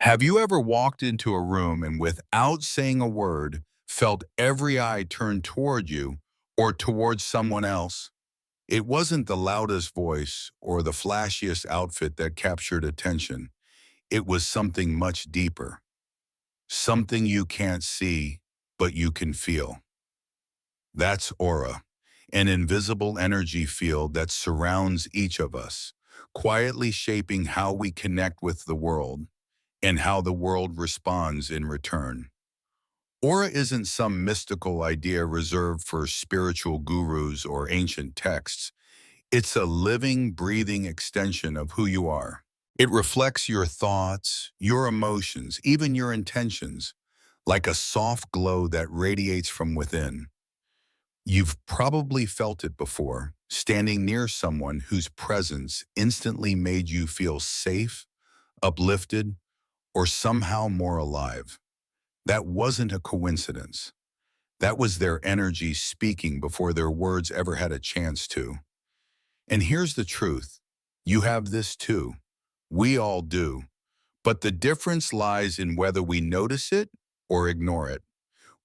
Have you ever walked into a room and without saying a word, felt every eye turn toward you or towards someone else? It wasn't the loudest voice or the flashiest outfit that captured attention. It was something much deeper, something you can't see, but you can feel. That's aura, an invisible energy field that surrounds each of us, quietly shaping how we connect with the world and how the world responds in return. Aura isn't some mystical idea reserved for spiritual gurus or ancient texts. It's a living, breathing extension of who you are. It reflects your thoughts, your emotions, even your intentions, like a soft glow that radiates from within. You've probably felt it before, standing near someone whose presence instantly made you feel safe, uplifted, or somehow more alive. That wasn't a coincidence. That was their energy speaking before their words ever had a chance to. And here's the truth. You have this too. We all do. But the difference lies in whether we notice it or ignore it,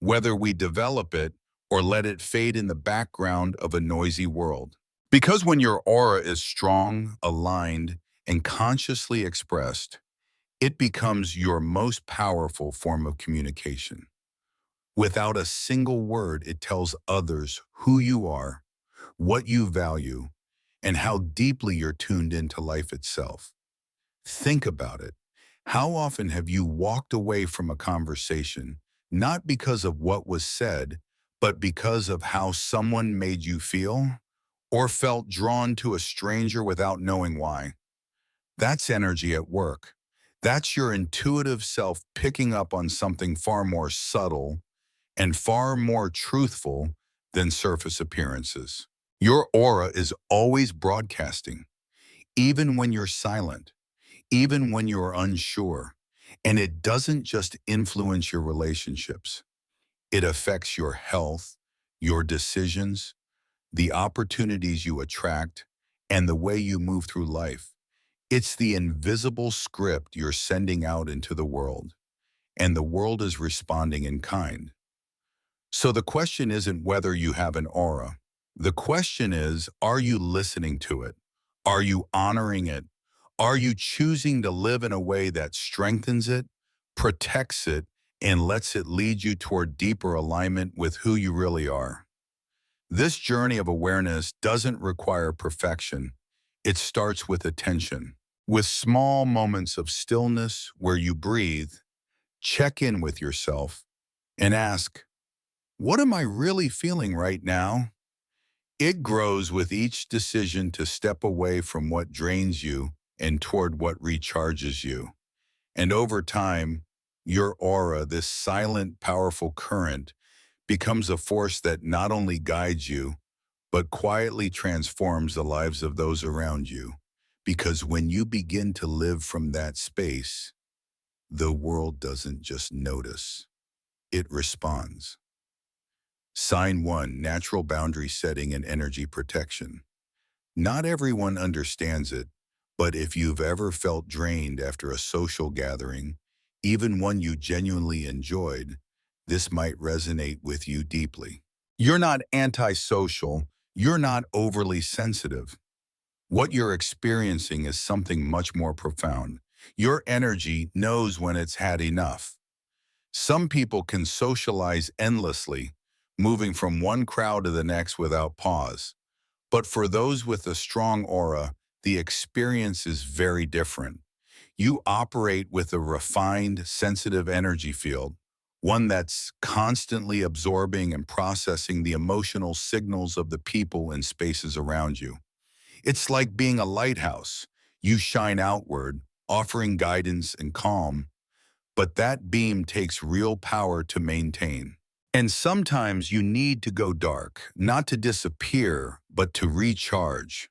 whether we develop it or let it fade in the background of a noisy world. Because when your aura is strong, aligned, and consciously expressed, it becomes your most powerful form of communication. Without a single word, it tells others who you are, what you value, and how deeply you're tuned into life itself. Think about it. How often have you walked away from a conversation, not because of what was said, but because of how someone made you feel, or felt drawn to a stranger without knowing why? That's energy at work. That's your intuitive self picking up on something far more subtle and far more truthful than surface appearances. Your aura is always broadcasting, even when you're silent, even when you're unsure. And it doesn't just influence your relationships. It affects your health, your decisions, the opportunities you attract, and the way you move through life. It's the invisible script you're sending out into the world, and the world is responding in kind. So the question isn't whether you have an aura. The question is, are you listening to it? Are you honoring it? Are you choosing to live in a way that strengthens it, protects it, and lets it lead you toward deeper alignment with who you really are? This journey of awareness doesn't require perfection. It starts with attention, with small moments of stillness where you breathe, check in with yourself, and ask, what am I really feeling right now? It grows with each decision to step away from what drains you and toward what recharges you. And over time, your aura, this silent, powerful current, becomes a force that not only guides you, but quietly transforms the lives of those around you. Because when you begin to live from that space, the world doesn't just notice, it responds. Sign 1, natural boundary setting and energy protection. Not everyone understands it, but if you've ever felt drained after a social gathering, even one you genuinely enjoyed, this might resonate with you deeply. You're not antisocial, you're not overly sensitive. What you're experiencing is something much more profound. Your energy knows when it's had enough. Some people can socialize endlessly, moving from one crowd to the next without pause. But for those with a strong aura, the experience is very different. You operate with a refined, sensitive energy field, one that's constantly absorbing and processing the emotional signals of the people and spaces around you. It's like being a lighthouse. You shine outward, offering guidance and calm, but that beam takes real power to maintain. And sometimes you need to go dark, not to disappear, but to recharge.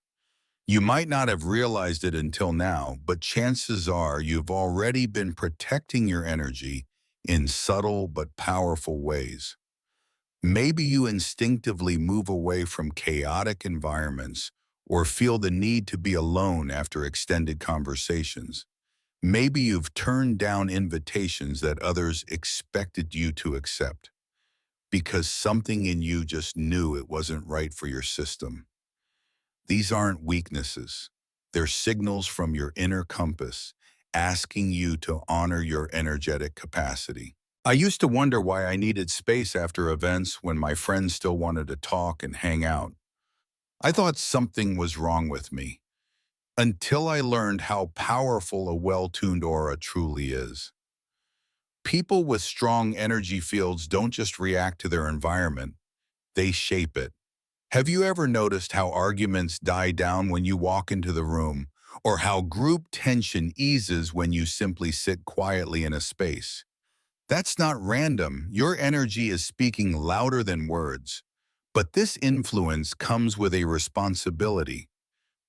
You might not have realized it until now, but chances are you've already been protecting your energy in subtle but powerful ways. Maybe you instinctively move away from chaotic environments or feel the need to be alone after extended conversations. Maybe you've turned down invitations that others expected you to accept because something in you just knew it wasn't right for your system. These aren't weaknesses. They're signals from your inner compass asking you to honor your energetic capacity. I used to wonder why I needed space after events when my friends still wanted to talk and hang out. I thought something was wrong with me until I learned how powerful a well-tuned aura truly is. People with strong energy fields don't just react to their environment, they shape it. Have you ever noticed how arguments die down when you walk into the room, or how group tension eases when you simply sit quietly in a space? That's not random. Your energy is speaking louder than words. But this influence comes with a responsibility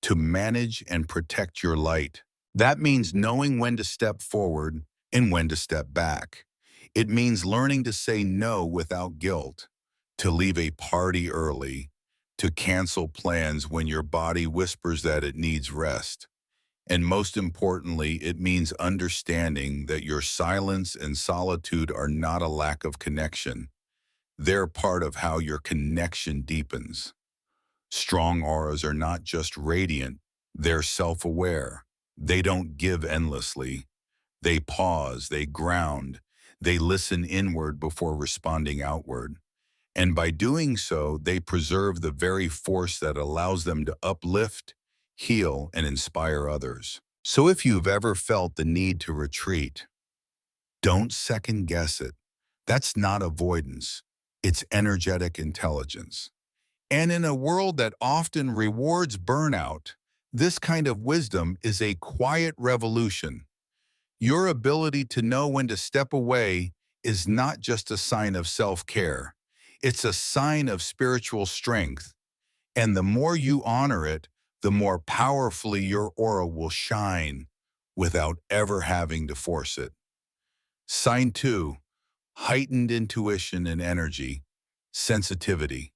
to manage and protect your light. That means knowing when to step forward and when to step back. It means learning to say no without guilt, to leave a party early, to cancel plans when your body whispers that it needs rest. And most importantly, it means understanding that your silence and solitude are not a lack of connection. They're part of how your connection deepens. Strong auras are not just radiant, they're self-aware. They don't give endlessly. They pause, they ground, they listen inward before responding outward. And by doing so, they preserve the very force that allows them to uplift, heal, and inspire others. So if you've ever felt the need to retreat, don't second guess it. That's not avoidance. It's energetic intelligence. And in a world that often rewards burnout, this kind of wisdom is a quiet revolution. Your ability to know when to step away is not just a sign of self-care. It's a sign of spiritual strength. And the more you honor it, the more powerfully your aura will shine without ever having to force it. Sign 2, heightened intuition and energy, sensitivity.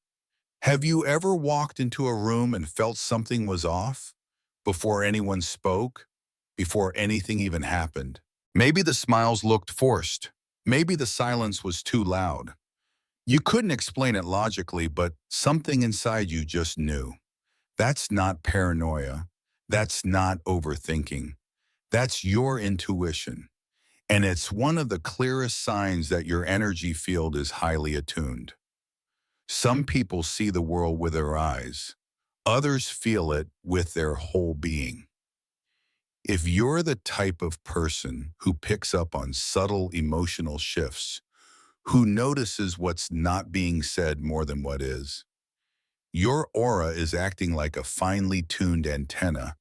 Have you ever walked into a room and felt something was off before anyone spoke, before anything even happened? Maybe the smiles looked forced. Maybe the silence was too loud. You couldn't explain it logically, but something inside you just knew. That's not paranoia. That's not overthinking. That's your intuition. And it's one of the clearest signs that your energy field is highly attuned. Some people see the world with their eyes. Others feel it with their whole being. If you're the type of person who picks up on subtle emotional shifts, who notices what's not being said more than what is, your aura is acting like a finely tuned antenna,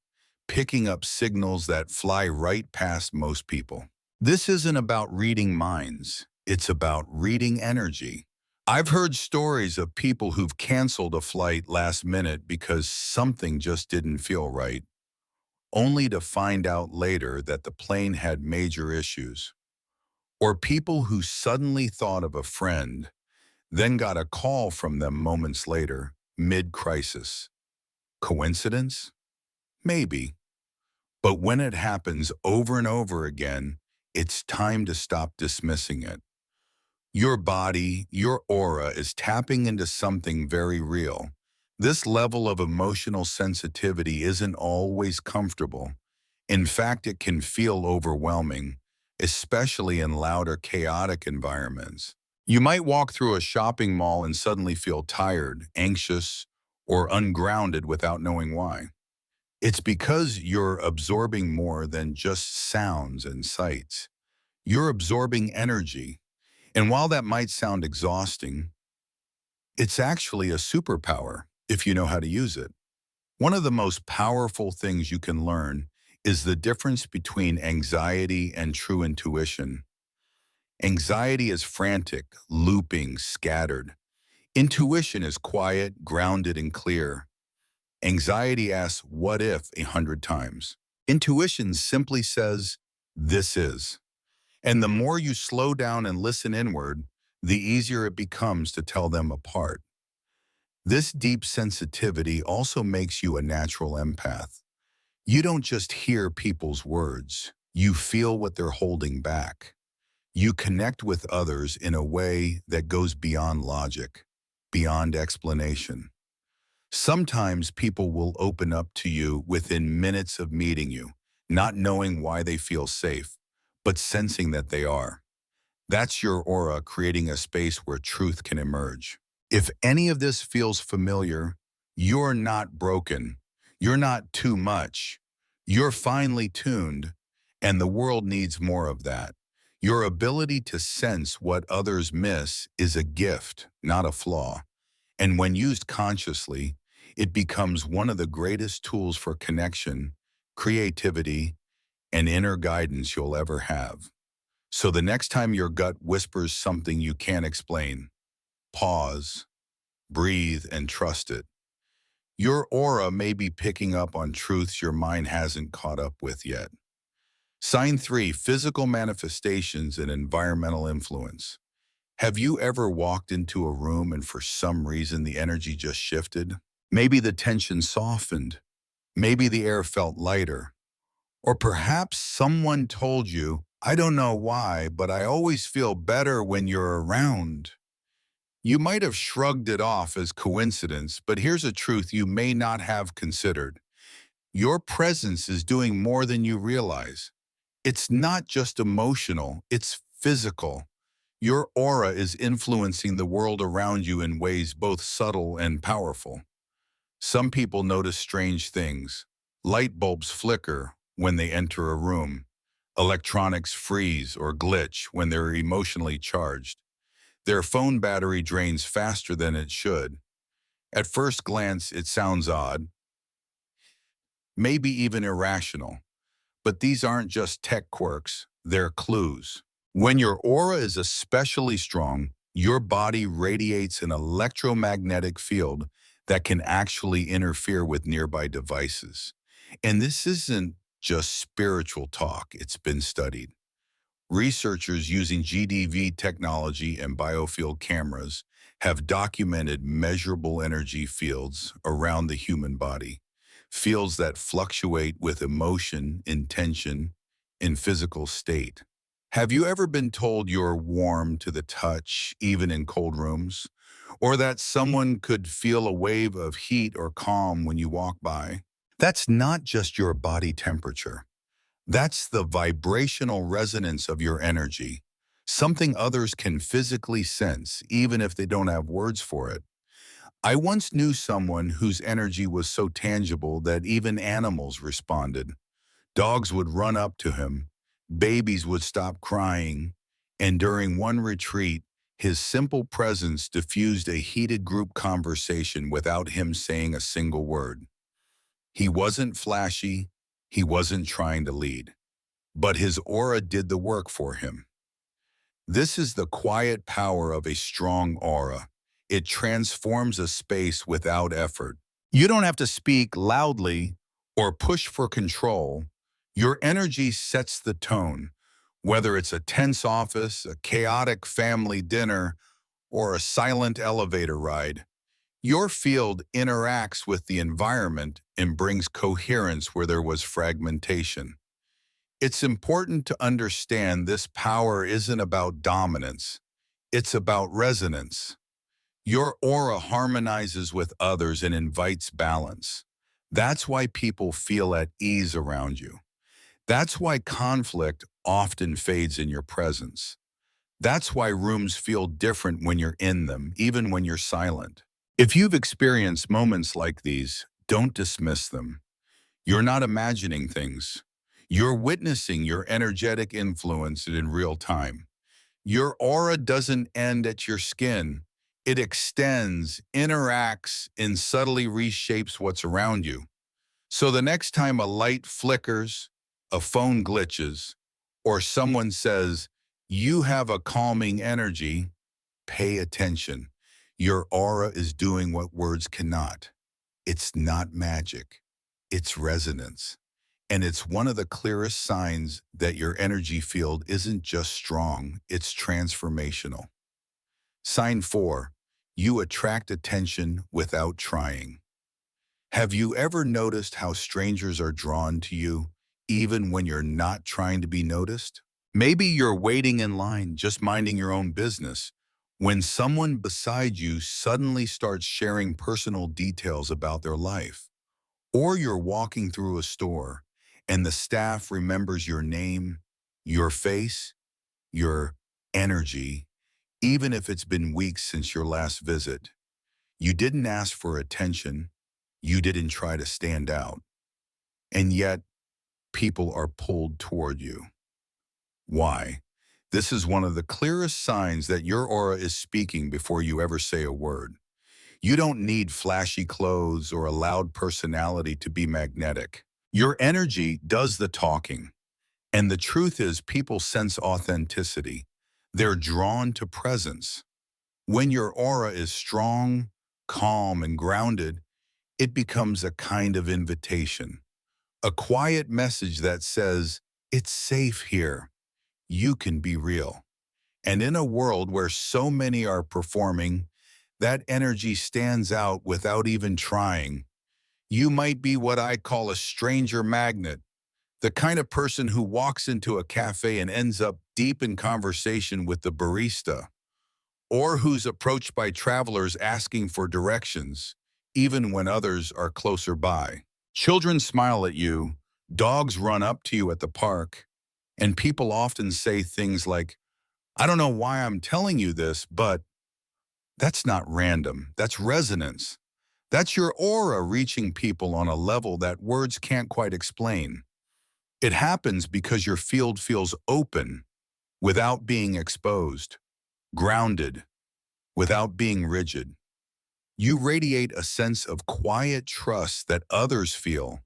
picking up signals that fly right past most people. This isn't about reading minds. It's about reading energy. I've heard stories of people who've canceled a flight last minute because something just didn't feel right, only to find out later that the plane had major issues. Or people who suddenly thought of a friend, then got a call from them moments later, mid-crisis. Coincidence? Maybe. But when it happens over and over again, it's time to stop dismissing it. Your body, your aura is tapping into something very real. This level of emotional sensitivity isn't always comfortable. In fact, it can feel overwhelming, especially in loud or chaotic environments. You might walk through a shopping mall and suddenly feel tired, anxious, or ungrounded without knowing why. It's because you're absorbing more than just sounds and sights. You're absorbing energy. And while that might sound exhausting, it's actually a superpower if you know how to use it. One of the most powerful things you can learn is the difference between anxiety and true intuition. Anxiety is frantic, looping, scattered. Intuition is quiet, grounded, and clear. Anxiety asks, "What if?" 100 times. Intuition simply says, "This is." And the more you slow down and listen inward, the easier it becomes to tell them apart. This deep sensitivity also makes you a natural empath. You don't just hear people's words, You feel what they're holding back. You connect with others in a way that goes beyond logic, beyond explanation. Sometimes people will open up to you within minutes of meeting you, not knowing why they feel safe, but sensing that they are. That's your aura creating a space where truth can emerge. If any of this feels familiar, you're not broken. You're not too much. You're finely tuned, and the world needs more of that. Your ability to sense what others miss is a gift, not a flaw. And when used consciously, it becomes one of the greatest tools for connection, creativity, and inner guidance you'll ever have. So the next time your gut whispers something you can't explain, pause, breathe, and trust it. Your aura may be picking up on truths your mind hasn't caught up with yet. Sign 3, physical manifestations and environmental influence. Have you ever walked into a room and for some reason the energy just shifted? Maybe the tension softened. Maybe the air felt lighter. Or perhaps someone told you, I don't know why, but I always feel better when you're around. You might have shrugged it off as coincidence, but here's a truth you may not have considered. Your presence is doing more than you realize. It's not just emotional, it's physical. Your aura is influencing the world around you in ways both subtle and powerful. Some people notice strange things. Light bulbs flicker when they enter a room. Electronics freeze or glitch when they're emotionally charged. Their phone battery drains faster than it should. At first glance, it sounds odd, maybe even irrational. But these aren't just tech quirks, they're clues. When your aura is especially strong, your body radiates an electromagnetic field that can actually interfere with nearby devices. And this isn't just spiritual talk, it's been studied. Researchers using GDV technology and biofield cameras have documented measurable energy fields around the human body, fields that fluctuate with emotion, intention, and physical state. Have you ever been told you're warm to the touch, even in cold rooms? Or that someone could feel a wave of heat or calm when you walk by? That's not just your body temperature. That's the vibrational resonance of your energy, something others can physically sense, even if they don't have words for it. I once knew someone whose energy was so tangible that even animals responded. Dogs would run up to him, babies would stop crying, and during one retreat, his simple presence diffused a heated group conversation without him saying a single word. He wasn't flashy, he wasn't trying to lead, but his aura did the work for him. This is the quiet power of a strong aura. It transforms a space without effort. You don't have to speak loudly or push for control. Your energy sets the tone, whether it's a tense office, a chaotic family dinner, or a silent elevator ride. Your field interacts with the environment and brings coherence where there was fragmentation. It's important to understand this power isn't about dominance. It's about resonance. Your aura harmonizes with others and invites balance. That's why people feel at ease around you. That's why conflict often fades in your presence. That's why rooms feel different when you're in them, even when you're silent. If you've experienced moments like these, don't dismiss them. You're not imagining things. You're witnessing your energetic influence in real time. Your aura doesn't end at your skin. It extends, interacts, and subtly reshapes what's around you. So the next time a light flickers, a phone glitches, or someone says, you have a calming energy, pay attention. Your aura is doing what words cannot. It's not magic. It's resonance. And it's one of the clearest signs that your energy field isn't just strong, it's transformational. Sign 4, you attract attention without trying. Have you ever noticed how strangers are drawn to you, even when you're not trying to be noticed? Maybe you're waiting in line, just minding your own business, when someone beside you suddenly starts sharing personal details about their life. Or you're walking through a store and the staff remembers your name, your face, your energy, even if it's been weeks since your last visit. You didn't ask for attention. You didn't try to stand out. And yet, people are pulled toward you. Why? This is one of the clearest signs that your aura is speaking before you ever say a word. You don't need flashy clothes or a loud personality to be magnetic. Your energy does the talking. And the truth is, people sense authenticity. They're drawn to presence. When your aura is strong, calm, and grounded, it becomes a kind of invitation, a quiet message that says, it's safe here. You can be real. And in a world where so many are performing, that energy stands out without even trying. You might be what I call a stranger magnet, the kind of person who walks into a cafe and ends up deep in conversation with the barista, or who's approached by travelers asking for directions, even when others are closer by. Children smile at you, dogs run up to you at the park, and people often say things like, I don't know why I'm telling you this, but that's not random. That's resonance. That's your aura reaching people on a level that words can't quite explain. It happens because your field feels open without being exposed, grounded without being rigid. You radiate a sense of quiet trust that others feel,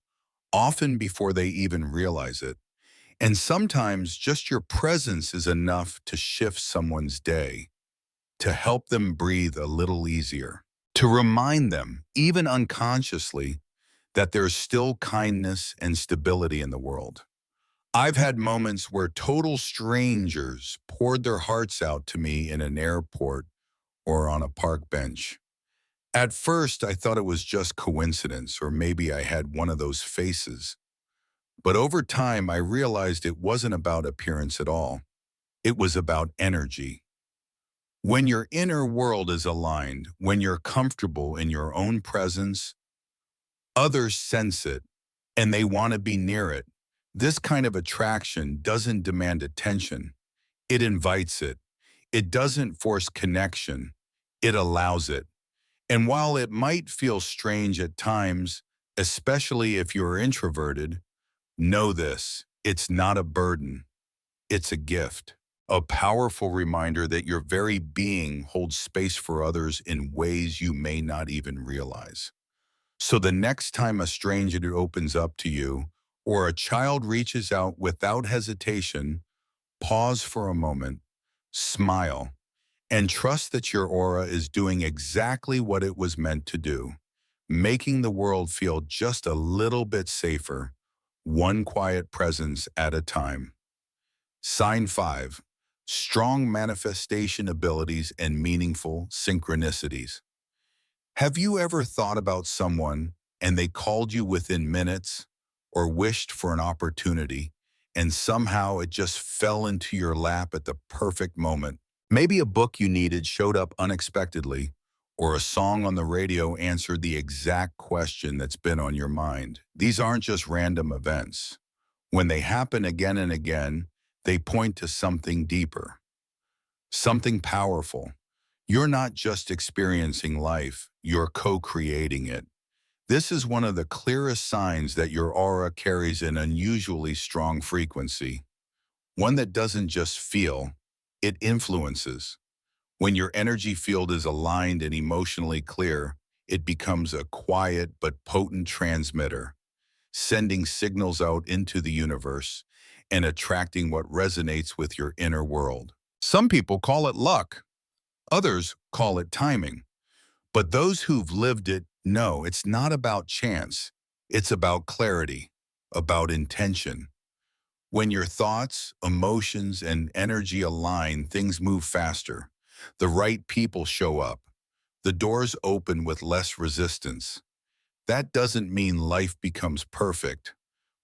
often before they even realize it. And sometimes just your presence is enough to shift someone's day, to help them breathe a little easier, to remind them, even unconsciously, that there's still kindness and stability in the world. I've had moments where total strangers poured their hearts out to me in an airport or on a park bench. At first, I thought it was just coincidence, or maybe I had one of those faces. But over time, I realized it wasn't about appearance at all. It was about energy. When your inner world is aligned, when you're comfortable in your own presence, others sense it and they want to be near it. This kind of attraction doesn't demand attention. It invites it. It doesn't force connection. It allows it. And while it might feel strange at times, especially if you're introverted, know this, it's not a burden, it's a gift. A powerful reminder that your very being holds space for others in ways you may not even realize. So the next time a stranger opens up to you, or a child reaches out without hesitation, pause for a moment, smile, and trust that your aura is doing exactly what it was meant to do, making the world feel just a little bit safer, one quiet presence at a time. Sign 5. Strong manifestation abilities and meaningful synchronicities. Have you ever thought about someone and they called you within minutes, or wished for an opportunity, and somehow it just fell into your lap at the perfect moment? Maybe a book you needed showed up unexpectedly, or a song on the radio answered the exact question that's been on your mind. These aren't just random events. When they happen again and again, they point to something deeper, something powerful. You're not just experiencing life, you're co-creating it. This is one of the clearest signs that your aura carries an unusually strong frequency, one that doesn't just feel, it influences. When your energy field is aligned and emotionally clear, it becomes a quiet but potent transmitter, sending signals out into the universe and attracting what resonates with your inner world. Some people call it luck. Others call it timing. But those who've lived it know it's not about chance. It's about clarity, about intention. When your thoughts, emotions, and energy align, things move faster. The right people show up. The doors open with less resistance. That doesn't mean life becomes perfect,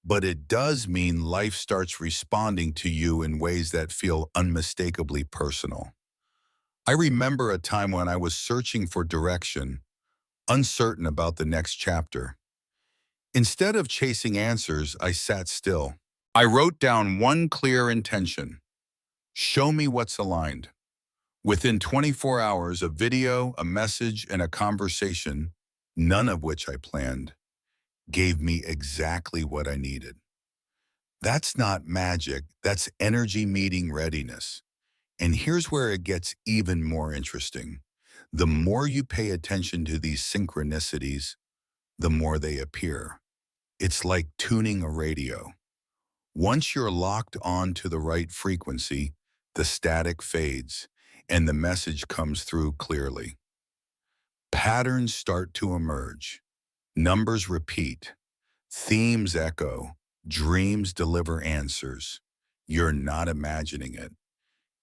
but it does mean life starts responding to you in ways that feel unmistakably personal. I remember a time when I was searching for direction, uncertain about the next chapter. Instead of chasing answers, I sat still. I wrote down one clear intention: show me what's aligned. Within 24 hours, a video, a message, and a conversation, none of which I planned, gave me exactly what I needed. That's not magic, that's energy meeting readiness. And here's where it gets even more interesting. The more you pay attention to these synchronicities, the more they appear. It's like tuning a radio. Once you're locked on to the right frequency, the static fades and the message comes through clearly. Patterns start to emerge. Numbers repeat. Themes echo. Dreams deliver answers. You're not imagining it.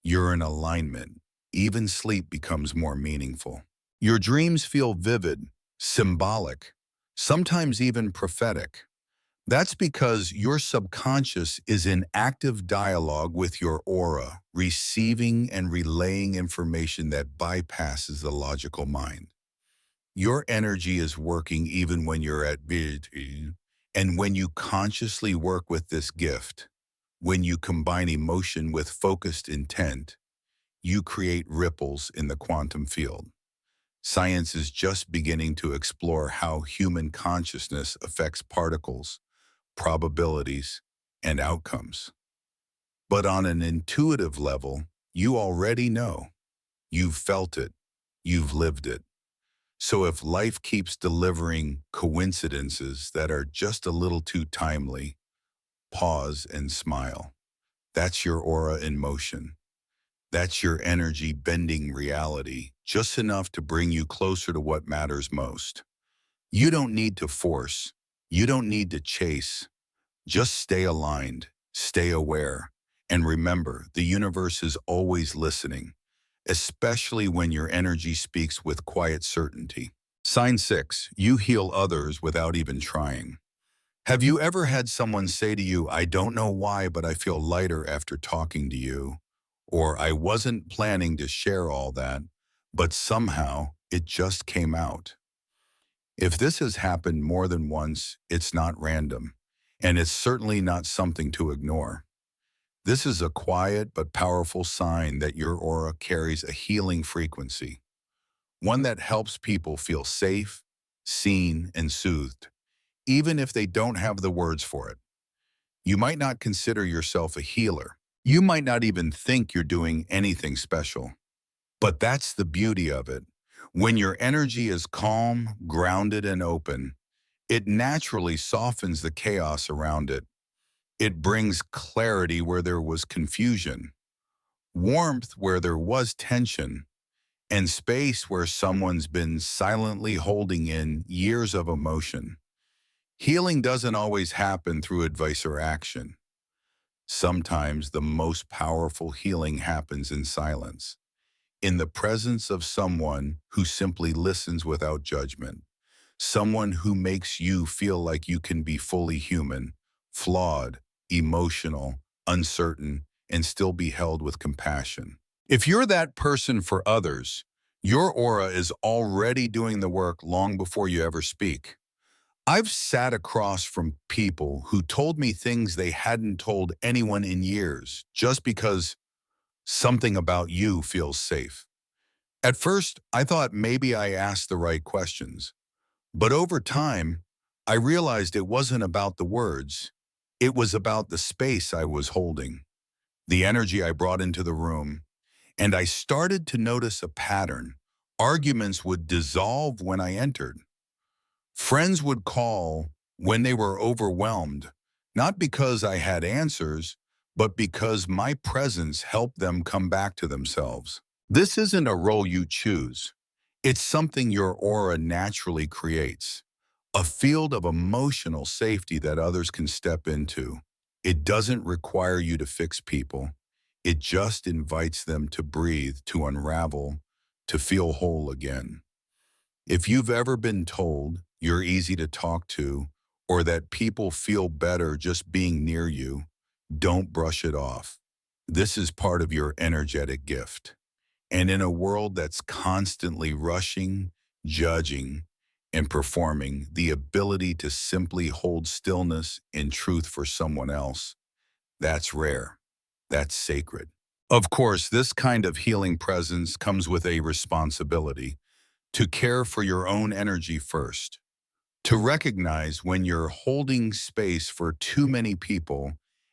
You're in alignment. Even sleep becomes more meaningful. Your dreams feel vivid, symbolic, sometimes even prophetic. That's because your subconscious is in active dialogue with your aura, receiving and relaying information that bypasses the logical mind. Your energy is working even when you're at bed, and when you consciously work with this gift, when you combine emotion with focused intent, you create ripples in the quantum field. Science is just beginning to explore how human consciousness affects particles, probabilities, and outcomes. But on an intuitive level, you already know. You've felt it. You've lived it. So if life keeps delivering coincidences that are just a little too timely, pause and smile. That's your aura in motion. That's your energy bending reality, just enough to bring you closer to what matters most. You don't need to force. You don't need to chase. Just stay aligned, stay aware, and remember, the universe is always listening, especially when your energy speaks with quiet certainty. Sign 6, you heal others without even trying. Have you ever had someone say to you, I don't know why, but I feel lighter after talking to you? Or I wasn't planning to share all that, but somehow it just came out. If this has happened more than once, it's not random, and it's certainly not something to ignore. This is a quiet but powerful sign that your aura carries a healing frequency, one that helps people feel safe, seen, and soothed, even if they don't have the words for it. You might not consider yourself a healer. You might not even think you're doing anything special. But that's the beauty of it. When your energy is calm, grounded, and open, it naturally softens the chaos around it. It brings clarity where there was confusion, warmth where there was tension, and space where someone's been silently holding in years of emotion. Healing doesn't always happen through advice or action. Sometimes the most powerful healing happens in silence, in the presence of someone who simply listens without judgment, someone who makes you feel like you can be fully human, flawed, emotional, uncertain, and still be held with compassion. If you're that person for others, your aura is already doing the work long before you ever speak. I've sat across from people who told me things they hadn't told anyone in years just because something about you feels safe. At first, I thought maybe I asked the right questions, but over time, I realized it wasn't about the words. It was about the space I was holding, the energy I brought into the room, and I started to notice a pattern. Arguments would dissolve when I entered. Friends would call when they were overwhelmed, not because I had answers, but because my presence helped them come back to themselves. This isn't a role you choose. It's something your aura naturally creates, a field of emotional safety that others can step into. It doesn't require you to fix people. It just invites them to breathe, to unravel, to feel whole again. If you've ever been told you're easy to talk to, or that people feel better just being near you, don't brush it off. This is part of your energetic gift. And in a world that's constantly rushing, judging, and performing, the ability to simply hold stillness in truth for someone else, that's rare. That's sacred. Of course, this kind of healing presence comes with a responsibility to care for your own energy first, to recognize when you're holding space for too many people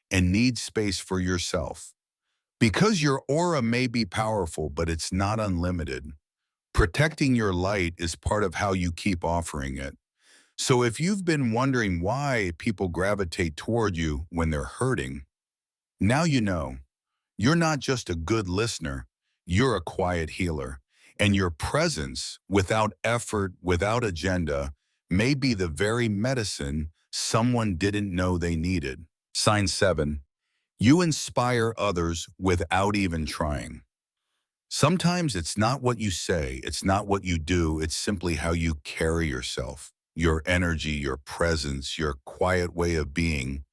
and need space for yourself. Because your aura may be powerful, but it's not unlimited. Protecting your light is part of how you keep offering it. So if you've been wondering why people gravitate toward you when they're hurting, now you know. You're not just a good listener, you're a quiet healer. And your presence, without effort, without agenda, may be the very medicine someone didn't know they needed. Sign 7. You inspire others without even trying. Sometimes it's not what you say, it's not what you do, it's simply how you carry yourself. Your energy, your presence, your quiet way of being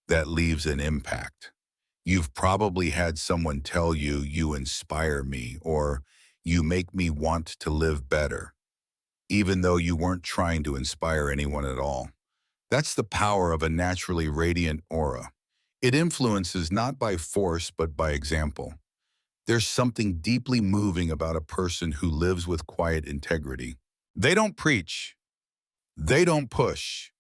that leaves an impact. You've probably had someone tell you, "You inspire me," or "You make me want to live better," even though you weren't trying to inspire anyone at all. That's the power of a naturally radiant aura. It influences not by force, but by example. There's something deeply moving about a person who lives with quiet integrity. They don't preach. They don't push.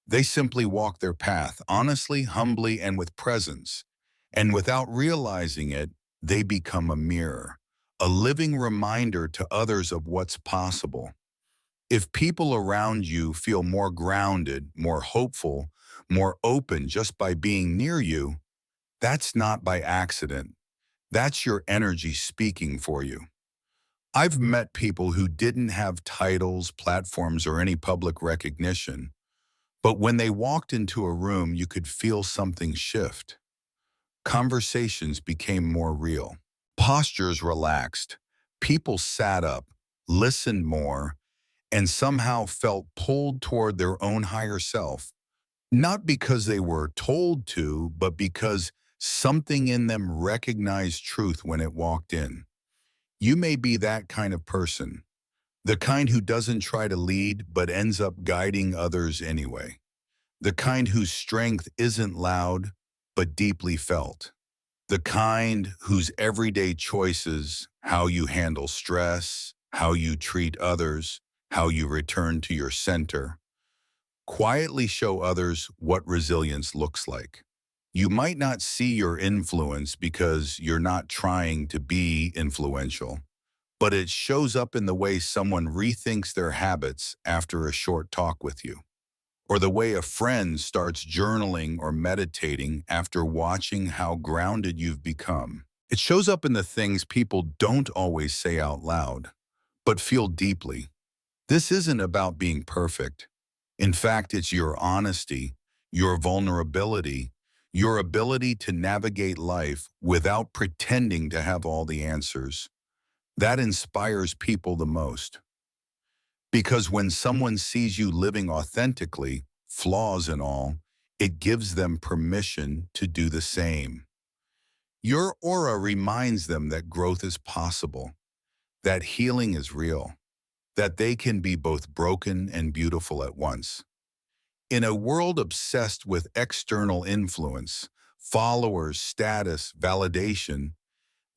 They simply walk their path honestly, humbly, and with presence. And without realizing it, they become a mirror, a living reminder to others of what's possible. If people around you feel more grounded, more hopeful, more open just by being near you, that's not by accident. That's your energy speaking for you. I've met people who didn't have titles, platforms, or any public recognition, but when they walked into a room, you could feel something shift. Conversations became more real. Postures relaxed. People sat up, listened more, and somehow felt pulled toward their own higher self. Not because they were told to, but because something in them recognized truth when it walked in. You may be that kind of person, the kind who doesn't try to lead but ends up guiding others anyway. The kind whose strength isn't loud but deeply felt. The kind whose everyday choices, how you handle stress, how you treat others, how you return to your center, quietly show others what resilience looks like. You might not see your influence because you're not trying to be influential, but it shows up in the way someone rethinks their habits after a short talk with you, or the way a friend starts journaling or meditating after watching how grounded you've become. It shows up in the things people don't always say out loud, but feel deeply. This isn't about being perfect. In fact, it's your honesty, your vulnerability, your ability to navigate life without pretending to have all the answers. That inspires people the most. Because when someone sees you living authentically, flaws and all, it gives them permission to do the same. Your aura reminds them that growth is possible, that healing is real, that they can be both broken and beautiful at once. In a world obsessed with external influence, followers, status, validation,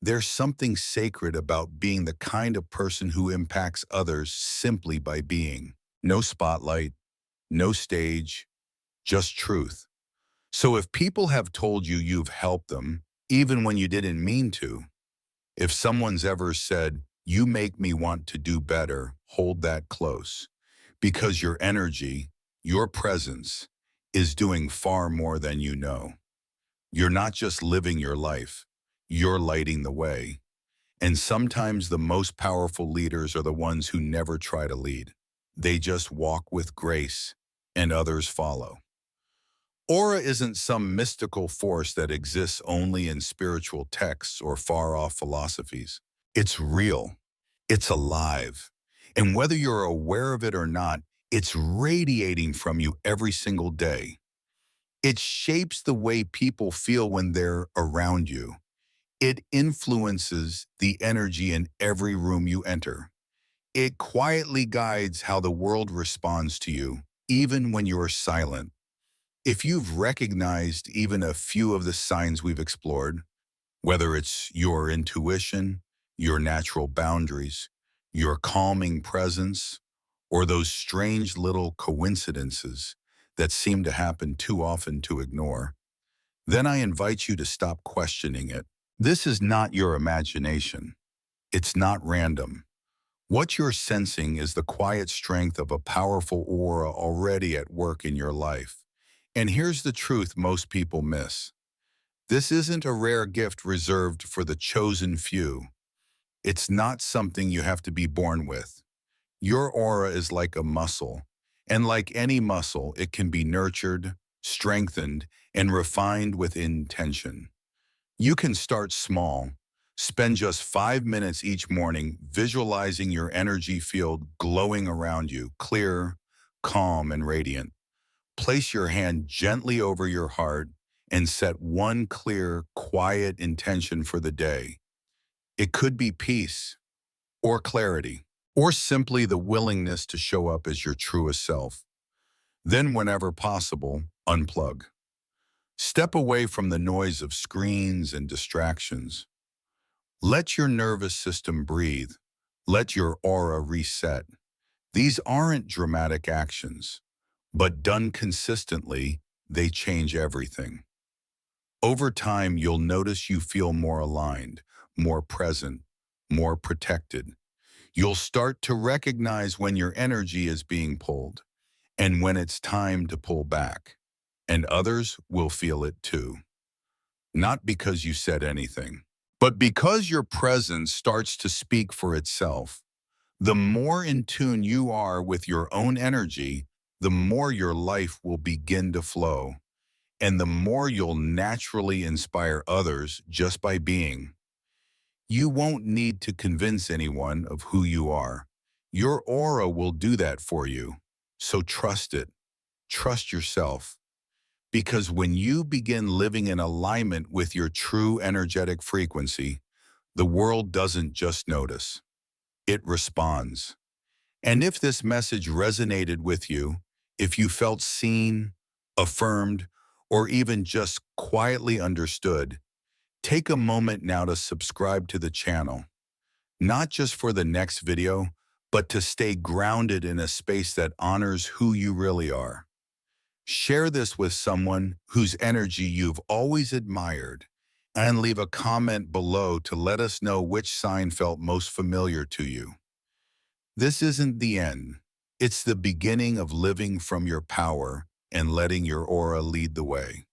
there's something sacred about being the kind of person who impacts others simply by being. No spotlight, no stage, just truth. So if people have told you you've helped them, even when you didn't mean to, if someone's ever said, "You make me want to do better," hold that close. Because your energy, your presence, is doing far more than you know. You're not just living your life, you're lighting the way. And sometimes the most powerful leaders are the ones who never try to lead. They just walk with grace, and others follow. Aura isn't some mystical force that exists only in spiritual texts or far-off philosophies. It's real. It's alive. And whether you're aware of it or not, It's radiating from you every single day. It shapes the way people feel when they're around you. It influences the energy in every room you enter. It quietly guides how the world responds to you, even when you're silent. If you've recognized even a few of the signs we've explored, whether it's your intuition, your natural boundaries, your calming presence, or those strange little coincidences that seem to happen too often to ignore, then I invite you to stop questioning it. This is not your imagination. It's not random. What you're sensing is the quiet strength of a powerful aura already at work in your life. And here's the truth most people miss. This isn't a rare gift reserved for the chosen few. It's not something you have to be born with. Your aura is like a muscle, and like any muscle, it can be nurtured, strengthened, and refined with intention. You can start small. Spend just 5 minutes each morning visualizing your energy field glowing around you, clear, calm, and radiant. Place your hand gently over your heart and set one clear, quiet intention for the day. It could be peace or clarity, or simply the willingness to show up as your truest self. Then, whenever possible, unplug. Step away from the noise of screens and distractions. Let your nervous system breathe. Let your aura reset. These aren't dramatic actions, but done consistently, they change everything. Over time, you'll notice you feel more aligned, more present, more protected. You'll start to recognize when your energy is being pulled and when it's time to pull back. And others will feel it too. Not because you said anything, but because your presence starts to speak for itself. The more in tune you are with your own energy, the more your life will begin to flow, and the more you'll naturally inspire others just by being. You won't need to convince anyone of who you are. Your aura will do that for you. So trust it. Trust yourself. Because when you begin living in alignment with your true energetic frequency, the world doesn't just notice, it responds. And if this message resonated with you, if you felt seen, affirmed, or even just quietly understood, take a moment now to subscribe to the channel, not just for the next video, but to stay grounded in a space that honors who you really are. Share this with someone whose energy you've always admired, and leave a comment below to let us know which sign felt most familiar to you. This isn't the end. It's the beginning of living from your power and letting your aura lead the way.